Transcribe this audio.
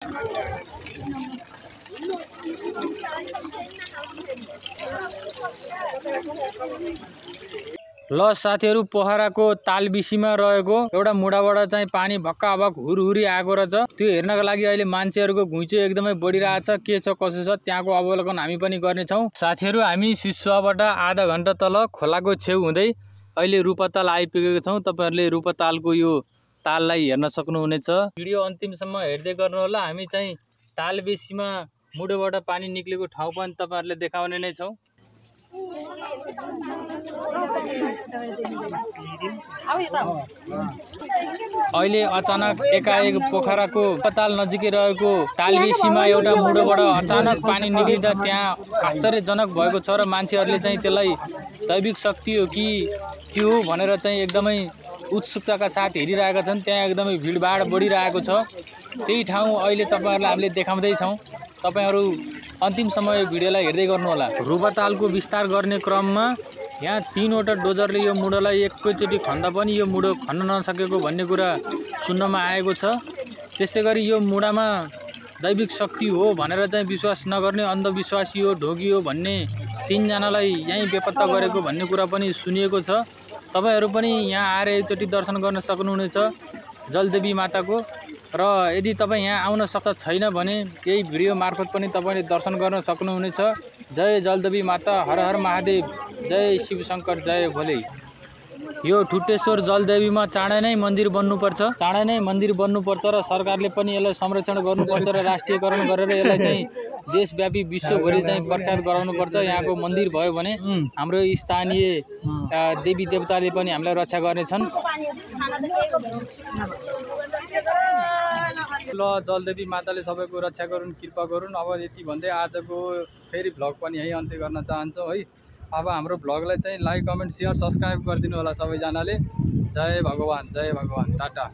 ल साथीहरु, पोखराको तालबिसीमा रहेको एउटा मुढाबाट चाहिँ पानी भक्काभक हुरहुरी आएको रहेछ। त्यो हेर्नका लागि अहिले मान्छेहरुको घुइँचो एकदमै बढिरहेछ। के छ कसो छ त्यहाँको अवलोकन हामी पनि गर्ने छौं। साथीहरु, हामी सिसुवाबाट आधा घण्टा तल खोलाको छेउ हुँदै अहिले रूपताल आइपुगेको छौं। तपाईहरुले रूपतालको यो ताललाई हेर्न सक्नुहुनेछ। भिडियो अन्तिमसम्म हेर्दै गर्नु होला। हामी चाहिँ तालबेसीमा मुढोबाट पानी निक्लेको ठाउँ पनि तपाईहरुले देखाउने नै छौं। अहिले अचानक एकाएक पोखराको रूपताल नजिकै रहेको तालबेसीमा एउटा मुढोबाट अचानक पानी निक्लिँदा त्यहाँ आश्चर्यजनक भएको छ र मान्छेहरुले चाहिँ त्यसलाई दैविक शक्ति हो कि के हो भनेर चाहिँ एकदमै उत्सुकताका साथ हेरिरहेका छन्। त्यहाँ एकदमै भिडभाड बढिरहेको छ। त्यही ठाउँ अहिले तपाईहरुलाई हामीले देखाउँदै छौं। तपाईहरु अन्तिमसम्म यो भिडियोलाई हेर्दै गर्नु होला। रूपतालको विस्तार गर्ने क्रममा यहाँ 3 वटा डोजरले यो मुढोलाई एकैचोटी खन्दा पनि यो मुढो खन्न नसकेको भन्ने कुरा सुन्नमा आएको छ। त्यस्तै गरी यो मुढामा दैविक शक्ति हो भनेर चाहिँ विश्वास नगर्ने, अन्धविश्वासी हो, ढोगी हो भन्ने 3 जनालाई यही बेपत्ता गरेको भन्ने कुरा पनि सुनिएको छ। तपाईहरु पनि यहाँ आएर एकचोटी दर्शन गर्न सक्नुहुनेछ जलदेवी माताको। र यदि तपाई यहाँ आउन सक्छ छैन भने यही भिडियो मार्फत पनि तपाईले दर्शन गर्न सक्नुहुनेछ। जय जलदेवी माता, हर हर महादेव, जय शिव शंकर, जय भोले। यो ठुटेश्वर जलदेवीमा चाँडै नै मन्दिर बन्नुपर्छ। चाँडै नै मन्दिर बन्नुपर्छ र सरकारले पनि यसलाई संरक्षण गर्नुपर्छ र राष्ट्रियकरण गरेर यसलाई चाहिँ देशव्यापी विश्वभरि चाहिँ प्रख्यात गराउनुपर्छ। यहाँको मन्दिर भयो भने हाम्रो स्थानीय देवी देवताले पनि हामीलाई रक्षा गर्नेछन्। ल जलदेवी माताले सबैको रक्षा गरून्, कृपा गरून्। अब यति भन्दै आजको फेरि भ्लग पनि यही अन्त्य गर्न चाहन्छौँ है। अब हाम्रो भ्लगलाई चाहिँ लाइक, कमेन्ट, शेयर, सब्स्क्राइब गरिदिनु होला सबैजनाले। जय भगवान, टाटा।